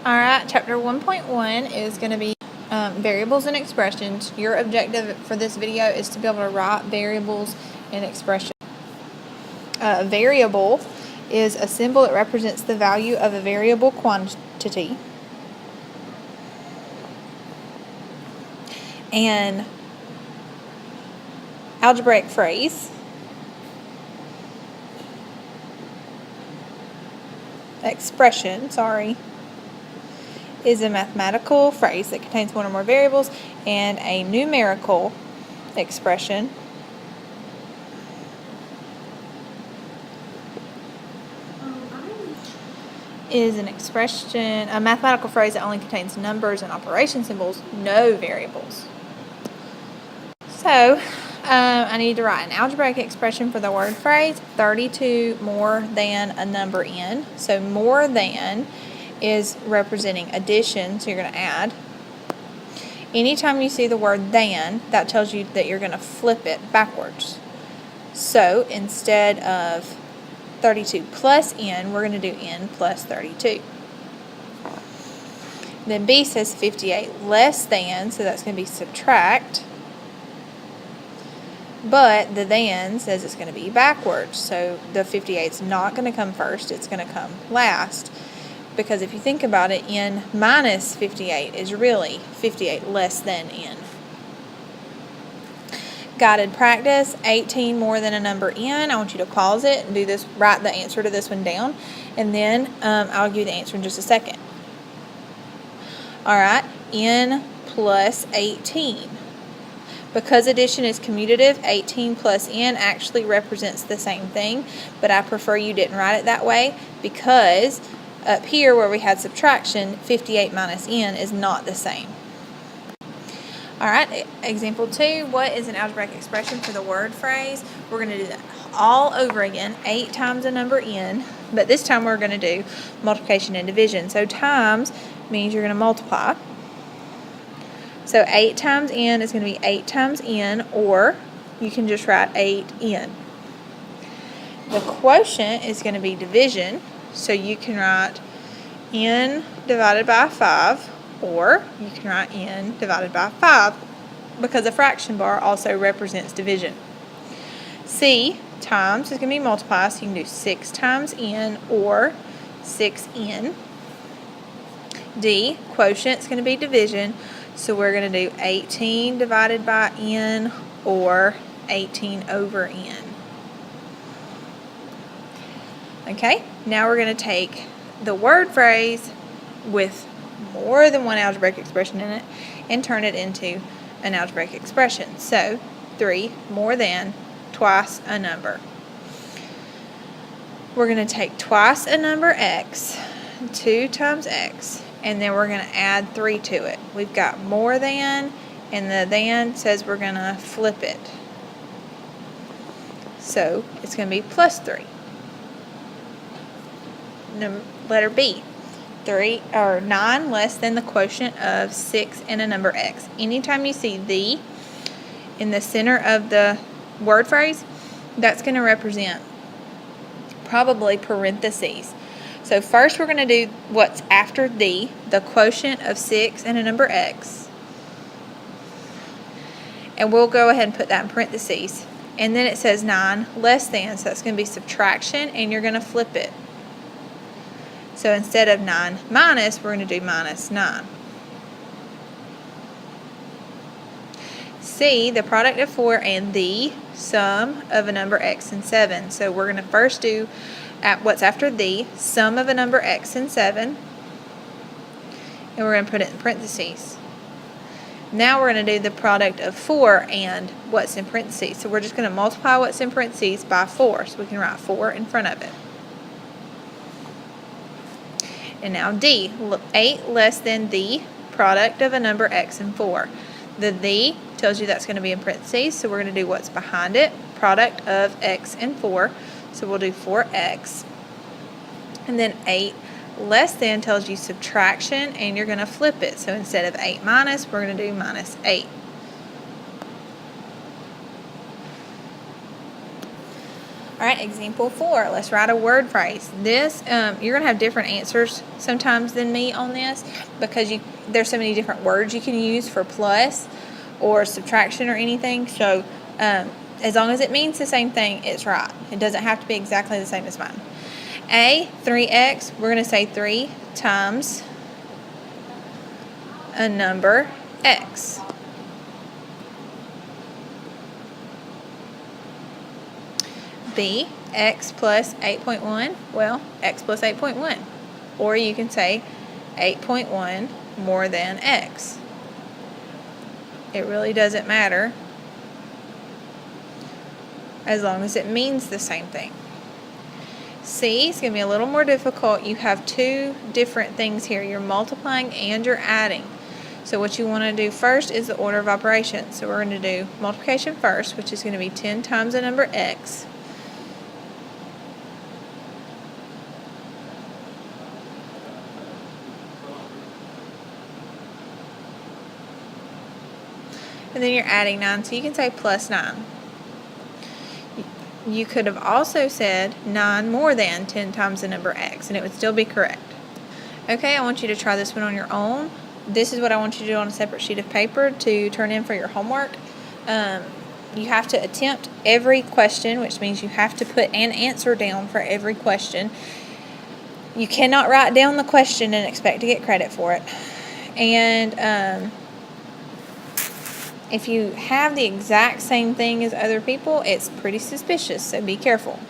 Alright, chapter 1.1 is going to be variables and expressions. Your objective for this video is to be able to write variables and expressions. A variable is a symbol that represents the value of a variable quantity. An algebraic phrase is a mathematical phrase that contains one or more variables, and a numerical expression is a mathematical phrase that only contains numbers and operation symbols, no variables. So, I need to write an algebraic expression for the word phrase, 32 more than a number n. So more than is representing addition, so you're going to add. Anytime you see the word than, that tells you that you're going to flip it backwards. So instead of 32 plus n, we're going to do n plus 32. Then B says 58 less than, so that's going to be subtract. But the than says it's going to be backwards, so the 58 is not going to come first, it's going to come last. Because if you think about it, n minus 58 is really 58 less than n. Guided practice, 18 more than a number n. I want you to pause it and do this, write the answer to this one down, and then I'll give you the answer in just a second. Alright, n plus 18. Because addition is commutative, 18 plus n actually represents the same thing, but I prefer you didn't write it that way because up here where we had subtraction, 58 minus n is not the same. Alright, example 2, what is an algebraic expression for the word phrase? We're going to do that all over again, 8 times a number n, but this time we're going to do multiplication and division. So times means you're going to multiply. So 8 times n is going to be 8 times n, or you can just write 8n. The quotient is going to be division, so you can write n divided by 5, or you can write n divided by 5, because a fraction bar also represents division. C, times is going to be multiply, so you can do 6 times n, or 6n. D, quotient is going to be division, so we're going to do 18 divided by n, or 18 over n. Okay, now we're going to take the word phrase with more than one algebraic expression in it and turn it into an algebraic expression. So 3 more than twice a number. We're going to take twice a number x, 2 times x, and then we're going to add 3 to it. We've got more than, and the than says we're going to flip it. So it's going to be plus 3. Letter B, 9 less than the quotient of 6 and a number x. Anytime you see the in the center of the word phrase, that's going to represent probably parentheses. So first we're going to do what's after the quotient of 6 and a number x. And we'll go ahead and put that in parentheses. And then it says 9 less than, so that's going to be subtraction, and you're going to flip it. So instead of 9 minus, we're going to do minus 9. C, the product of 4 and the sum of a number x and 7. So we're going to first do what's after the sum of a number x and 7, and we're going to put it in parentheses. Now we're going to do the product of 4 and what's in parentheses. So we're just going to multiply what's in parentheses by 4, so we can write 4 in front of it. And now D, 8 less than the product of a number x and 4. The tells you that's going to be in parentheses, so we're going to do what's behind it, product of x and 4. So we'll do 4x. And then 8 less than tells you subtraction, and you're going to flip it. So instead of 8 minus, we're going to do minus 8. All right, example 4. Let's write a word phrase. This, you're going to have different answers sometimes than me on this because there's so many different words you can use for plus or subtraction or anything. So as long as it means the same thing, it's right. It doesn't have to be exactly the same as mine. A, 3x, we're going to say 3 times a number x. B, x plus 8.1, well, x plus 8.1. Or you can say 8.1 more than x. It really doesn't matter as long as it means the same thing. C is going to be a little more difficult. You have two different things here. You're multiplying and you're adding. So what you want to do first is the order of operations. So we're going to do multiplication first, which is going to be 10 times the number x. And then you're adding 9, so you can say plus 9. You could have also said 9 more than 10 times the number x, and it would still be correct. Okay, I want you to try this one on your own. This is what I want you to do on a separate sheet of paper to turn in for your homework. You have to attempt every question, which means you have to put an answer down for every question. You cannot write down the question and expect to get credit for it. And if you have the exact same thing as other people, it's pretty suspicious, so be careful.